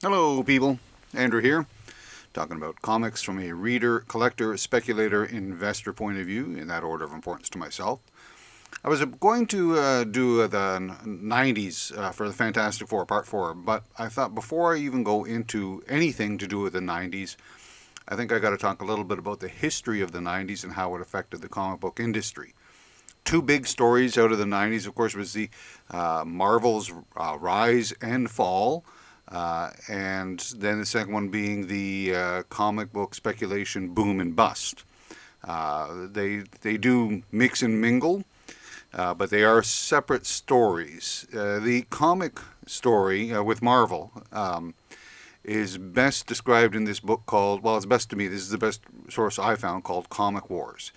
Hello, people. Andrew here, talking about comics from a reader, collector, speculator, investor point of view, in that order of importance to myself. I was going to do the 90s for the Fantastic Four, Part 4, but I thought before I even go into anything to do with the 90s, I think I got to talk a little bit about the history of the 90s and how it affected the comic book industry. Two big stories out of the 90s, of course, was the Marvel's rise and fall, and then the second one being the comic book speculation boom and bust. They do mix and mingle, but they are separate stories. The comic story with Marvel is best described in this book called, well, it's best to me, this is the best source I found, called Comic Wars.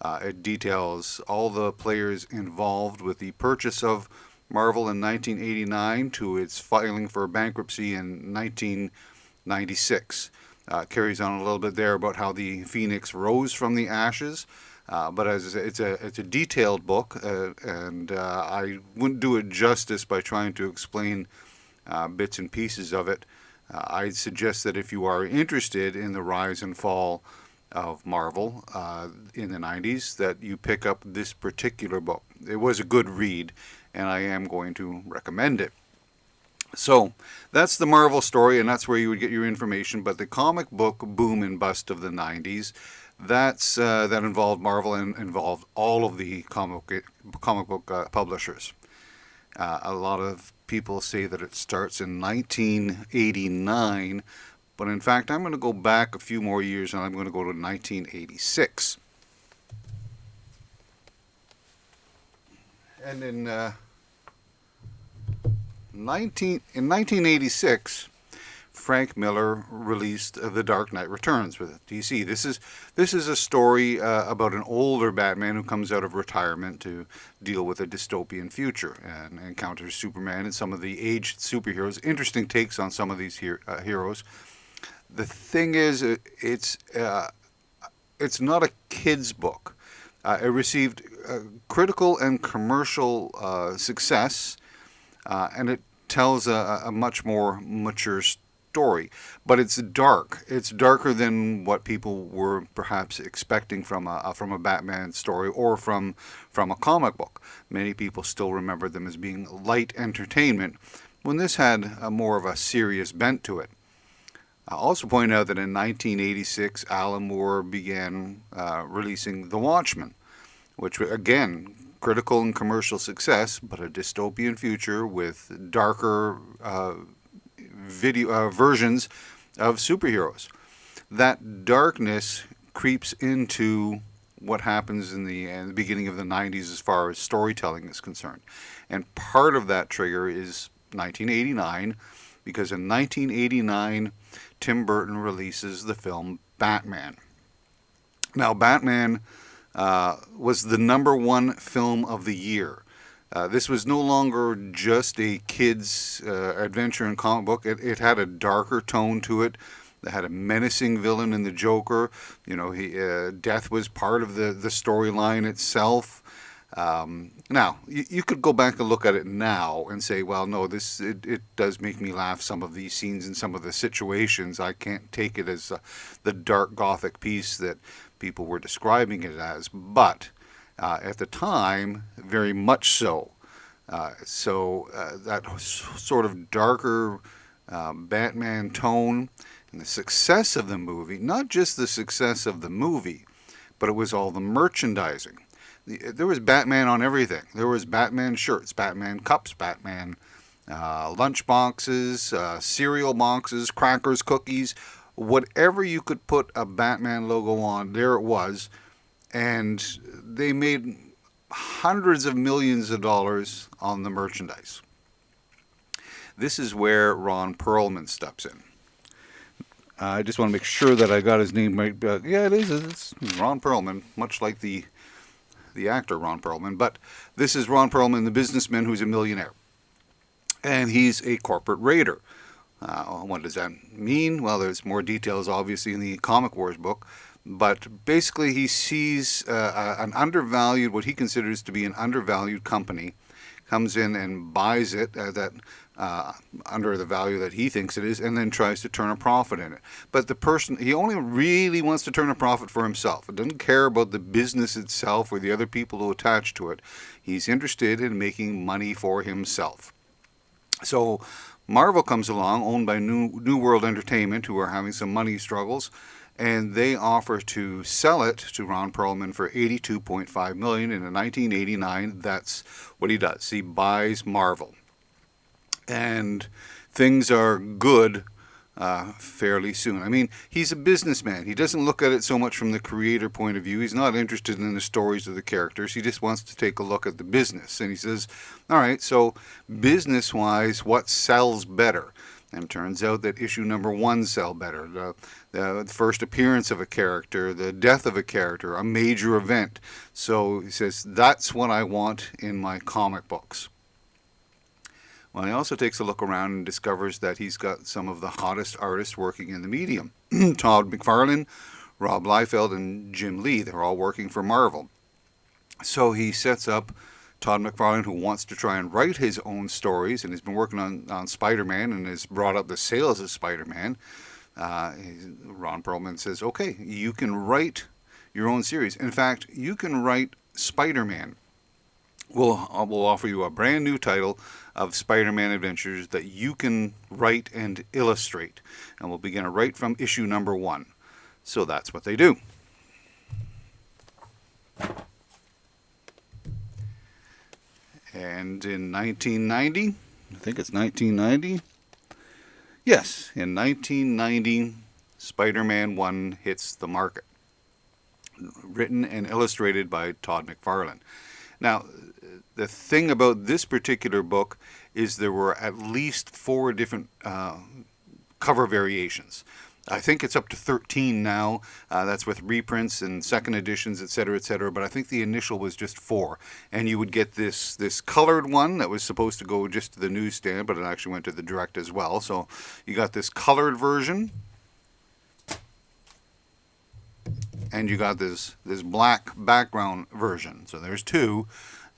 It details all the players involved with the purchase of Marvel in 1989 to its filing for bankruptcy in 1996. Carries on a little bit there about how the Phoenix rose from the ashes. But as it's a detailed book, and I wouldn't do it justice by trying to explain bits and pieces of it. I'd suggest that if you are interested in the rise and fall of Marvel in the 90s, that you pick up this particular book. It was a good read, and I am going to recommend it. So that's the Marvel story, and that's where you would get your information. But the comic book boom and bust of the 90s, that involved Marvel and involved all of the comic book publishers. A lot of people say that it starts in 1989, but in fact, I'm going to go back a few more years and I'm going to go to 1986. And in 1986, Frank Miller released The Dark Knight Returns with DC. This is a story about an older Batman who comes out of retirement to deal with a dystopian future and encounters Superman and some of the aged superheroes. Interesting takes on some of these heroes. The thing is, it's not a kid's book. It received critical and commercial success, and it tells a much more mature story. But it's dark. It's darker than what people were perhaps expecting from a Batman story or from a comic book. Many people still remember them as being light entertainment, when this had more of a serious bent to it. I'll also point out that in 1986, Alan Moore began releasing The Watchmen, which, again, critical and commercial success, but a dystopian future with darker versions of superheroes. That darkness creeps into what happens in the beginning of the 90s as far as storytelling is concerned. And part of that trigger is 1989, because in 1989, Tim Burton releases the film Batman. Now, Batman was the number one film of the year. This was no longer just a kid's adventure and comic book. It had a darker tone to it. It had a menacing villain in the Joker. You know, death was part of the storyline itself. Now, you could go back and look at it now and say, well, no, it does make me laugh, some of these scenes and some of the situations. I can't take it as the dark gothic piece that people were describing it as. But at the time, very much so. That sort of darker Batman tone and the success of the movie, not just the success of the movie, but it was all the merchandising. There was Batman on everything. There was Batman shirts, Batman cups, Batman lunch boxes, cereal boxes, crackers, cookies, whatever you could put a Batman logo on, there it was. And they made hundreds of millions of dollars on the merchandise. This is where Ron Perlman steps in. I just want to make sure that I got his name right. Yeah, it is. It's Ron Perlman, much like the actor Ron Perlman. But this is Ron Perlman, the businessman who's a millionaire. And he's a corporate raider. What does that mean? Well, there's more details, obviously, in the Comic Wars book. But basically, he sees an undervalued, what he considers to be an undervalued company, comes in and buys it. That under the value that he thinks it is, and then tries to turn a profit in it. But the person, he only really wants to turn a profit for himself. He doesn't care about the business itself or the other people who attach to it. He's interested in making money for himself. So Marvel comes along, owned by New World Entertainment, who are having some money struggles, and they offer to sell it to Ron Perlman for $82.5 million. And in 1989, that's what he does. He buys Marvel. And things are good fairly soon. I mean, he's a businessman. He doesn't look at it so much from the creator point of view. He's not interested in the stories of the characters. He just wants to take a look at the business. And he says, all right, so business-wise, what sells better? And it turns out that issue number 1 sell better. The first appearance of a character, the death of a character, a major event. So he says, that's what I want in my comic books. Well, he also takes a look around and discovers that he's got some of the hottest artists working in the medium. Todd McFarlane, Rob Liefeld, and Jim Lee. They're all working for Marvel. So he sets up Todd McFarlane, who wants to try and write his own stories, and he's been working on Spider-Man and has brought up the sales of Spider-Man. Ron Perlman says, okay, you can write your own series. In fact, you can write Spider-Man. We'll offer you a brand new title of Spider-Man Adventures that you can write and illustrate. And we'll begin to write from issue number 1. So that's what they do. And in 1990, I think it's 1990. Yes, in 1990, Spider-Man 1 hits the market. Written and illustrated by Todd McFarlane. Now, the thing about this particular book is there were at least 4 different cover variations. I think it's up to 13 now. That's with reprints and second editions, etc., etc. But I think the initial was just 4. And you would get this colored one that was supposed to go just to the newsstand, but it actually went to the direct as well. So you got this colored version. And you got this black background version. So there's 2.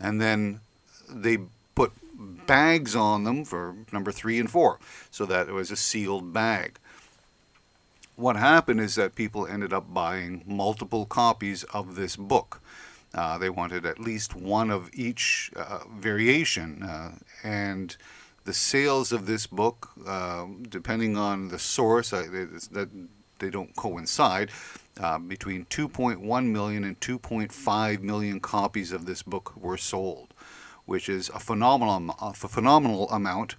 And then they put bags on them for number 3 and 4, so that it was a sealed bag. What happened is that people ended up buying multiple copies of this book. They wanted at least one of each variation, and the sales of this book, depending on the source, that they don't coincide. Between 2.1 million and 2.5 million copies of this book were sold, which is a phenomenal amount,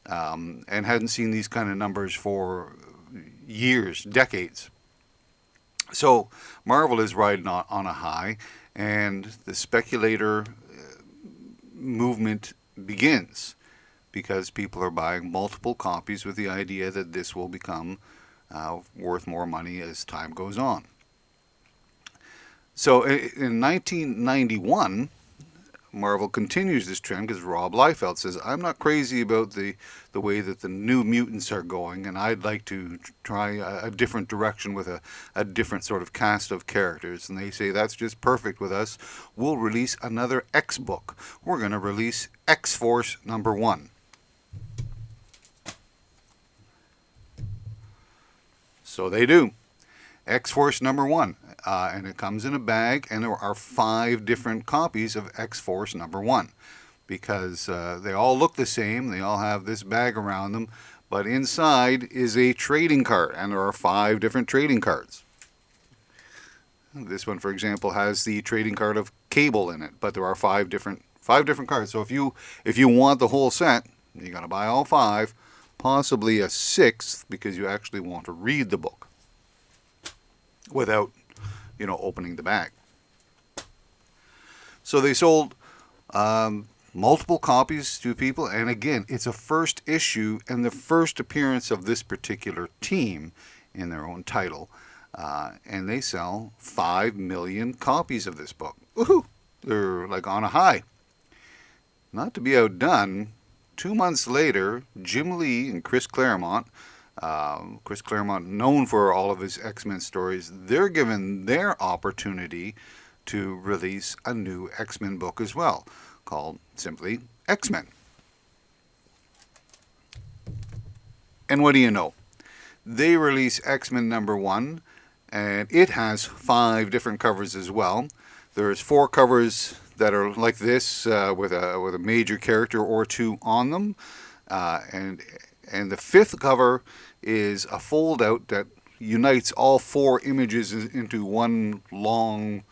and hadn't seen these kind of numbers for years, decades. So Marvel is riding on a high, and the speculator movement begins because people are buying multiple copies with the idea that this will become worth more money as time goes on. So in 1991, Marvel continues this trend because Rob Liefeld says, I'm not crazy about the way that the New Mutants are going, and I'd like to try a different direction with a different sort of cast of characters. And they say, that's just perfect with us. We'll release another X book. We're going to release X-Force number 1. So they do. X-Force number 1. And it comes in a bag, and there are 5 different copies of X-Force number 1. Because they all look the same, they all have this bag around them, but inside is a trading card, and there are 5 different trading cards. This one, for example, has the trading card of Cable in it, but there are 5 different cards. So if you want the whole set, you got to buy all 5. Possibly a 6th because you actually want to read the book without, opening the bag. So they sold multiple copies to people, and again, it's a first issue and the first appearance of this particular team in their own title, and they sell 5 million copies of this book. Woohoo! They're like on a high. Not to be outdone, 2 months later, Jim Lee and Chris Claremont, known for all of his X-Men stories, they're given their opportunity to release a new X-Men book as well, called simply X-Men. And what do you know? They release X-Men #1, and it has 5 different covers as well. There's 4 covers that are like this, with a major character or 2 on them, and the 5th cover is a fold out that unites all 4 images into one long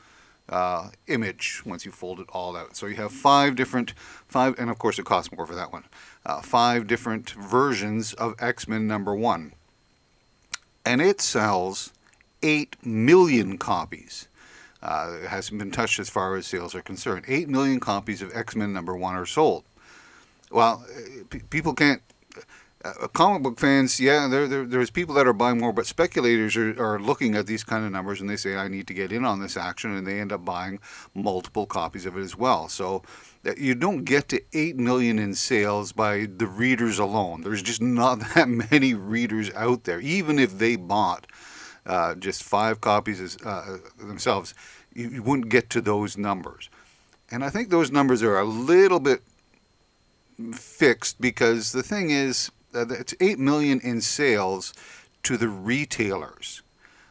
image once you fold it all out. So you have 5 different, and of course it costs more for that one. 5 different versions of X-Men #1, and it sells 8 million copies. It hasn't been touched as far as sales are concerned. 8 million copies of X-Men #1 are sold. Well, people can't. Comic book fans, yeah, there's people that are buying more, but speculators are looking at these kind of numbers and they say, I need to get in on this action, and they end up buying multiple copies of it as well. So you don't get to 8 million in sales by the readers alone. There's just not that many readers out there. Even if they bought just 5 copies themselves, you wouldn't get to those numbers. And I think those numbers are a little bit fixed, because the thing is, it's 8 million in sales to the retailers.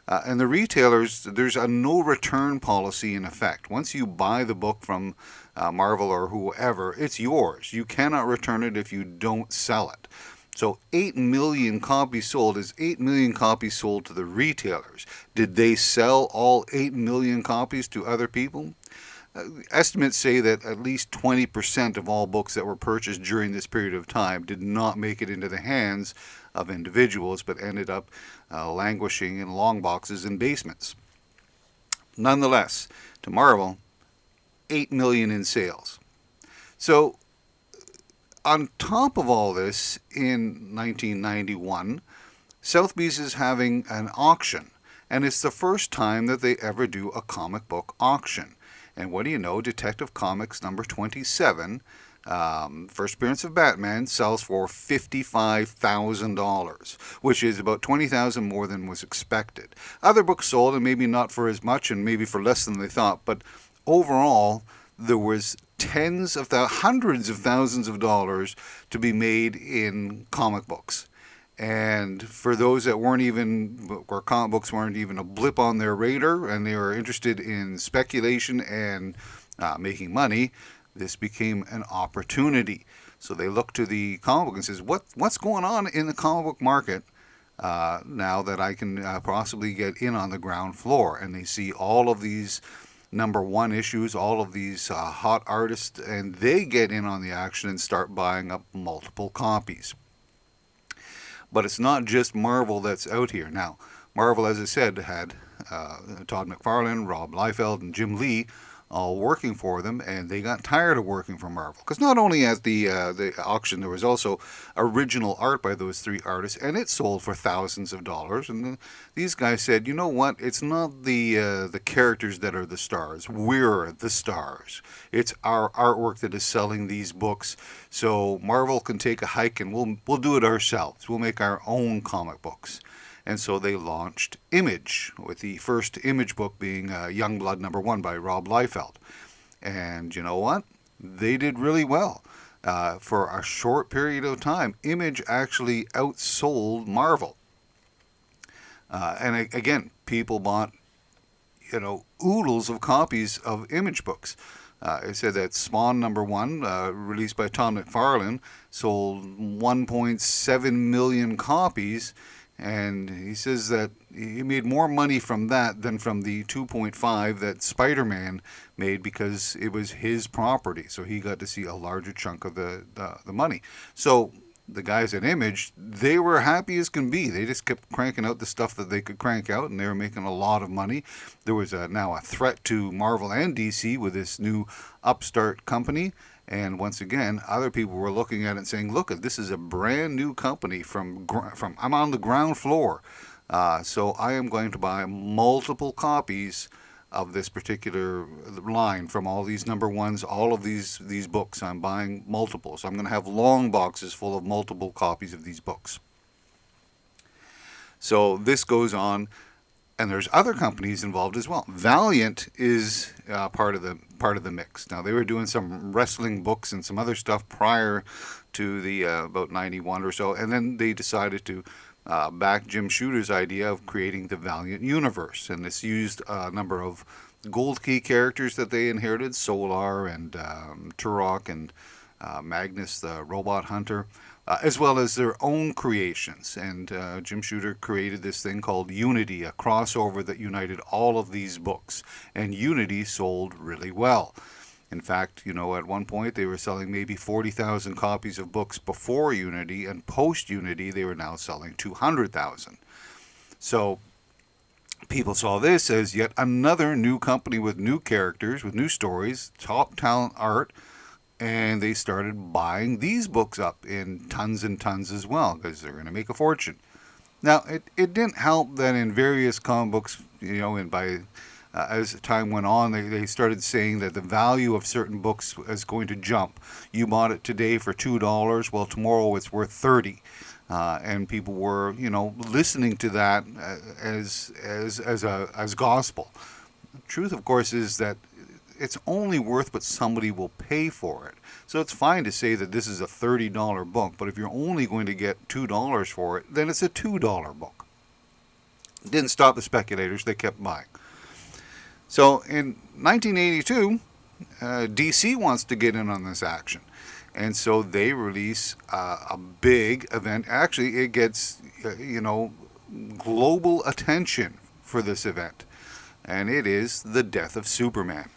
And the retailers, there's a no return policy in effect. Once you buy the book from Marvel or whoever, it's yours. You cannot return it if you don't sell it. So 8 million copies sold is 8 million copies sold to the retailers. Did they sell all 8 million copies to other people? Estimates say that at least 20% of all books that were purchased during this period of time did not make it into the hands of individuals, but ended up languishing in long boxes in basements. Nonetheless, to Marvel, 8 million in sales. So on top of all this, in 1991, Sotheby's is having an auction, and it's the first time that they ever do a comic book auction. And what do you know, Detective Comics #27, first appearance of Batman, sells for $55,000, which is about $20,000 more than was expected. Other books sold, and maybe not for as much, and maybe for less than they thought, but overall, there was hundreds of thousands of dollars to be made in comic books. And for those that weren't even, or comic books weren't even a blip on their radar, and they were interested in speculation and making money, this became an opportunity. So they looked to the comic book and says, what's going on in the comic book market now that I can possibly get in on the ground floor? And they see all of these #1 issues, all of these hot artists, and they get in on the action and start buying up multiple copies. But it's not just Marvel that's out here. Now, Marvel, as I said, had Todd McFarlane, Rob Liefeld, and Jim Lee all working for them, and they got tired of working for Marvel. Because not only at the auction, there was also original art by those 3 artists, and it sold for thousands of dollars. And then these guys said, you know what, it's not the characters that are the stars. We're the stars. It's our artwork that is selling these books. So Marvel can take a hike, and we'll do it ourselves. We'll make our own comic books. And so they launched Image, with the first Image book being Youngblood #1 by Rob Liefeld. And you know what? They did really well. For a short period of time, Image actually outsold Marvel. And again, people bought, oodles of copies of Image books. It said that Spawn #1, released by Tom McFarlane, sold 1.7 million copies. And he says that he made more money from that than from the 2.5 that Spider-Man made, because it was his property. So he got to see a larger chunk of the money. So the guys at Image, they were happy as can be. They just kept cranking out the stuff that they could crank out, and they were making a lot of money. There was now a threat to Marvel and DC with this new upstart company. And once again, other people were looking at it and saying, look, this is a brand new company from I'm on the ground floor. So I am going to buy multiple copies of this particular line from all these #1s, all of these books. I'm buying multiple. So I'm going to have long boxes full of multiple copies of these books. So this goes on. And there's other companies involved as well. Valiant is part of part of the mix. Now, they were doing some wrestling books and some other stuff prior to the about 91 or so, and then they decided to back Jim Shooter's idea of creating the Valiant universe. And this used a number of Gold Key characters that they inherited, Solar and Turok and Magnus the Robot Hunter, as well as their own creations. And Jim Shooter created this thing called Unity, a crossover that united all of these books. And Unity sold really well. In fact, at one point they were selling maybe 40,000 copies of books before Unity, and post-Unity they were now selling 200,000. So people saw this as yet another new company with new characters, with new stories, top talent art, and they started buying these books up in tons and tons as well, because they're going to make a fortune. Now, it didn't help that in various comic books, and by as time went on, they started saying that the value of certain books is going to jump. You bought it today for $2, well, tomorrow it's worth $30. And people were, listening to that as gospel. The truth, of course, is that it's only worth what somebody will pay for it. So it's fine to say that this is a $30 book, but if you're only going to get $2 for it, then it's a $2 book. It didn't stop the speculators, they kept buying. So in 1982, DC wants to get in on this action. And so they release a big event. Actually, it gets, global attention for this event. And it is the death of Superman.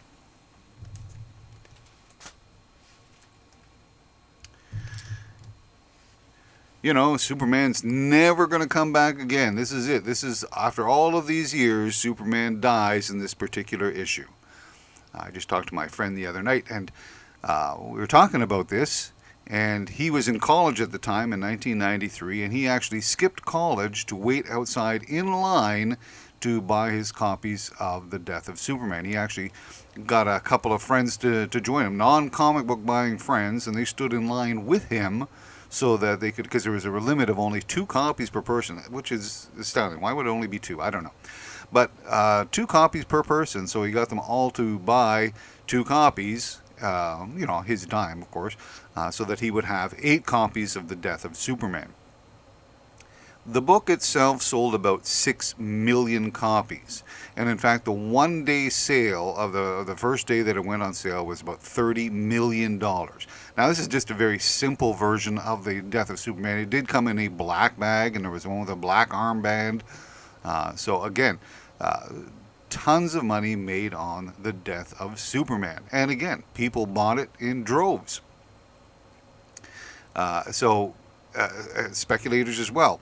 Superman's never going to come back again. This is it. This is, after all of these years, Superman dies in this particular issue. I just talked to my friend the other night, and we were talking about this, and he was in college at the time in 1993, and he actually skipped college to wait outside in line to buy his copies of The Death of Superman. He actually got a couple of friends to join him, non-comic book buying friends, and they stood in line with him so that they could, because there was a limit of only 2 copies per person, which is astounding. Why would it only be 2? I don't know. But 2 copies per person, so he got them all to buy 2 copies, his dime, of course, so that he would have 8 copies of The Death of Superman. The book itself sold about 6 million copies. And in fact, the one-day sale of the first day that it went on sale was about $30 million. Now, this is just a very simple version of The Death of Superman. It did come in a black bag, and there was one with a black armband. So again, tons of money made on The Death of Superman. And again, people bought it in droves. Speculators as well.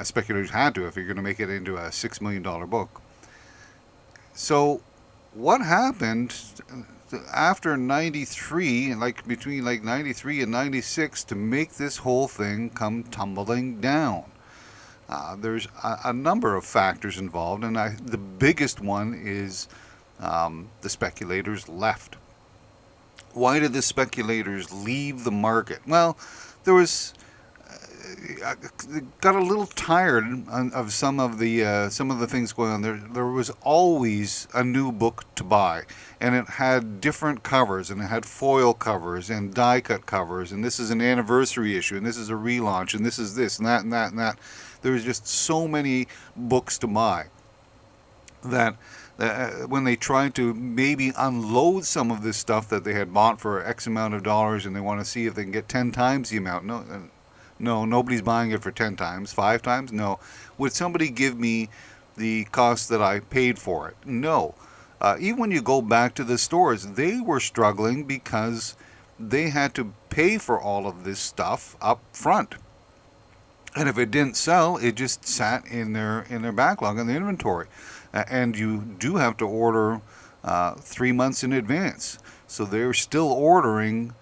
Speculators had to if you're going to make it into a $6 million book. So what happened after 93, between 93 and 96, to make this whole thing come tumbling down? There's a number of factors involved, and the biggest one is the speculators left. Why did the speculators leave the market? Well, there was got a little tired of some of the things going on. There was always a new book to buy, and it had different covers, and it had foil covers and die cut covers, and this is an anniversary issue, and this is a relaunch, and this is this and that and that and that. There was just so many books to buy that when they tried to maybe unload some of this stuff that they had bought for X amount of dollars, and they want to see if they can get 10 times the amount. No, nobody's buying it for 10 times, 5 times. No. Would somebody give me the cost that I paid for it? No. Even when you go back to the stores, they were struggling because they had to pay for all of this stuff up front. And if it didn't sell, it just sat in their backlog in the inventory. And you do have to order 3 months in advance. So they're still ordering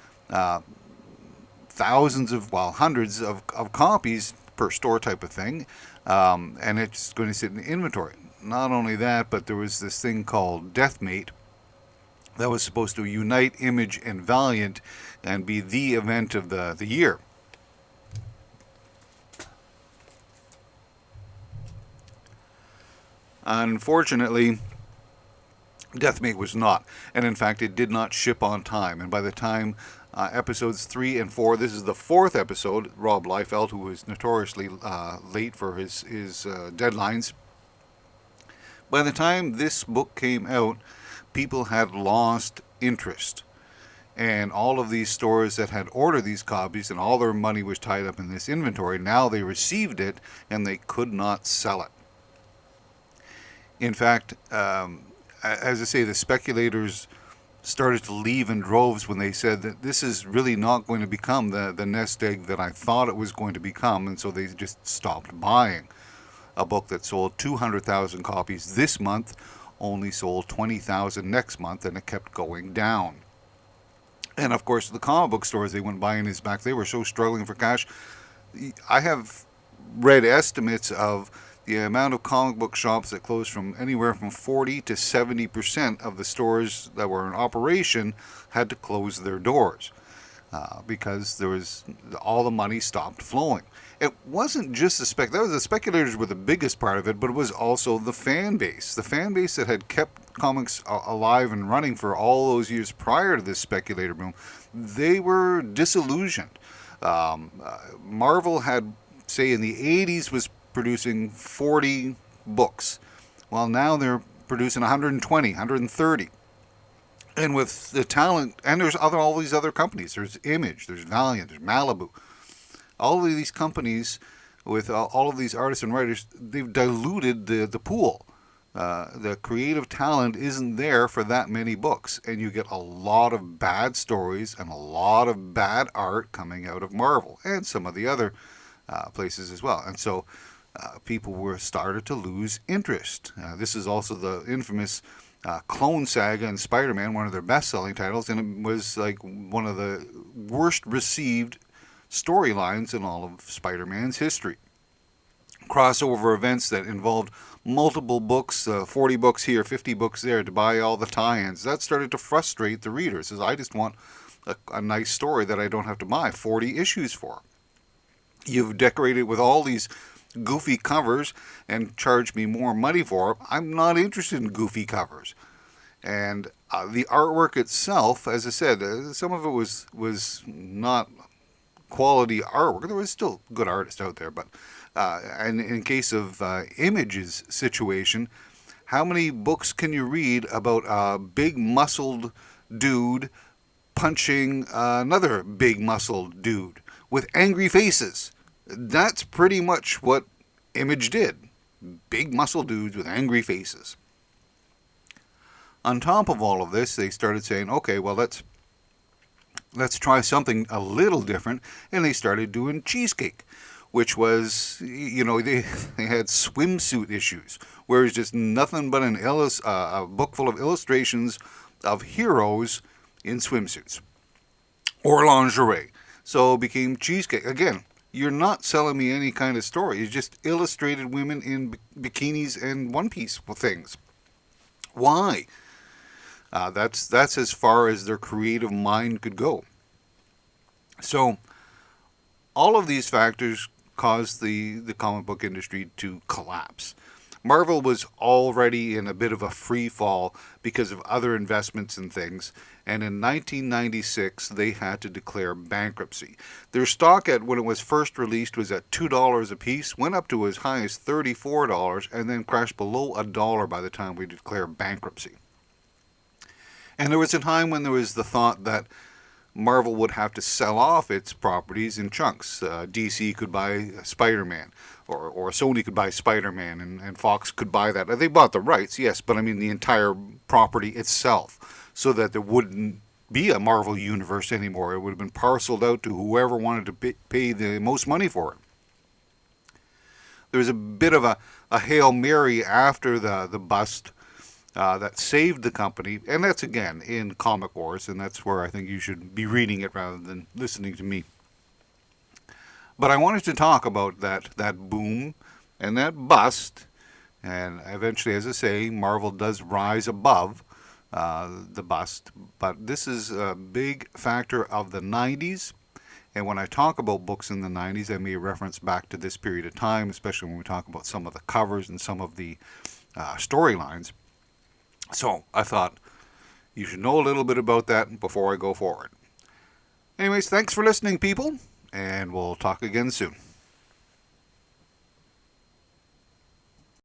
hundreds of copies per store type of thing, and it's going to sit in the inventory. Not only that, but there was this thing called Deathmate that was supposed to unite Image and Valiant and be the event of the year. Unfortunately, Deathmate was not. And in fact, it did not ship on time. And by the time episodes 3 and 4, this is the fourth episode, Rob Liefeld, who was notoriously late for his deadlines, by the time this book came out, people had lost interest. And all of these stores that had ordered these copies and all their money was tied up in this inventory, now they received it and they could not sell it. In fact, as I say, the speculators started to leave in droves when they said that this is really not going to become the nest egg that I thought it was going to become, and so they just stopped buying. A book that sold 200,000 copies this month only sold 20,000 next month, and it kept going down. And of course, the comic book stores, they went buying his back. They were so struggling for cash. I have read estimates of the amount of comic book shops that closed from anywhere from 40 to 70% of the stores that were in operation had to close their doors because there was all the money stopped flowing. It wasn't just the speculators were the biggest part of it, but it was also the fan base. The fan base that had kept comics alive and running for all those years prior to this speculator boom, they were disillusioned. Marvel had, say, in the 80s was producing 40 books. Well, now they're producing 120, 130. And with the talent, and there's all these other companies. There's Image, there's Valiant, there's Malibu. All of these companies with all of these artists and writers, they've diluted the pool. The creative talent isn't there for that many books, and you get a lot of bad stories and a lot of bad art coming out of Marvel and some of the other places as well. And so people were started to lose interest. This is also the infamous Clone Saga and Spider-Man, one of their best-selling titles, and it was like one of the worst received storylines in all of Spider-Man's history. Crossover events that involved multiple books, 40 books here, 50 books there, to buy all the tie-ins. That started to frustrate the readers, as I just want a nice story that I don't have to buy 40 issues for. You've decorated with all these goofy covers and charged me more money for it. I'm not interested in goofy covers. And the artwork itself, as I said, some of it was not quality artwork. There was still good artists out there, but and in case of Image's situation, how many books can you read about a big muscled dude punching another big muscled dude with angry faces? That's pretty much what Image did. Big muscle dudes with angry faces. On top of all of this, they started saying, okay, well, let's try something a little different, and they started doing Cheesecake, which was, they had swimsuit issues, where it's just nothing but a book full of illustrations of heroes in swimsuits or lingerie. So it became Cheesecake. Again, you're not selling me any kind of story. It's just illustrated women in bikinis and one-piece things. Why? That's as far as their creative mind could go. So all of these factors caused the comic book industry to collapse. Marvel was already in a bit of a free fall because of other investments and things, and in 1996 they had to declare bankruptcy. Their stock when it was first released was at $2 a piece, went up to as high as $34, and then crashed below $1 by the time we declared bankruptcy. And there was a time when there was the thought that Marvel would have to sell off its properties in chunks. DC could buy Spider-Man, or Sony could buy Spider-Man, and Fox could buy that. They bought the rights, yes, but I mean the entire property itself, so that there wouldn't be a Marvel universe anymore. It would have been parceled out to whoever wanted to pay the most money for it. There was a bit of a Hail Mary after the bust that saved the company, and that's again in Comic Wars, and that's where I think you should be reading it rather than listening to me. But I wanted to talk about that boom and that bust, and eventually, as I say, Marvel does rise above the bust, but this is a big factor of the 90's, and when I talk about books in the 90's, I may reference back to this period of time, especially when we talk about some of the covers and some of the storylines. So I thought you should know a little bit about that before I go forward. Anyways, thanks for listening, people, and we'll talk again soon.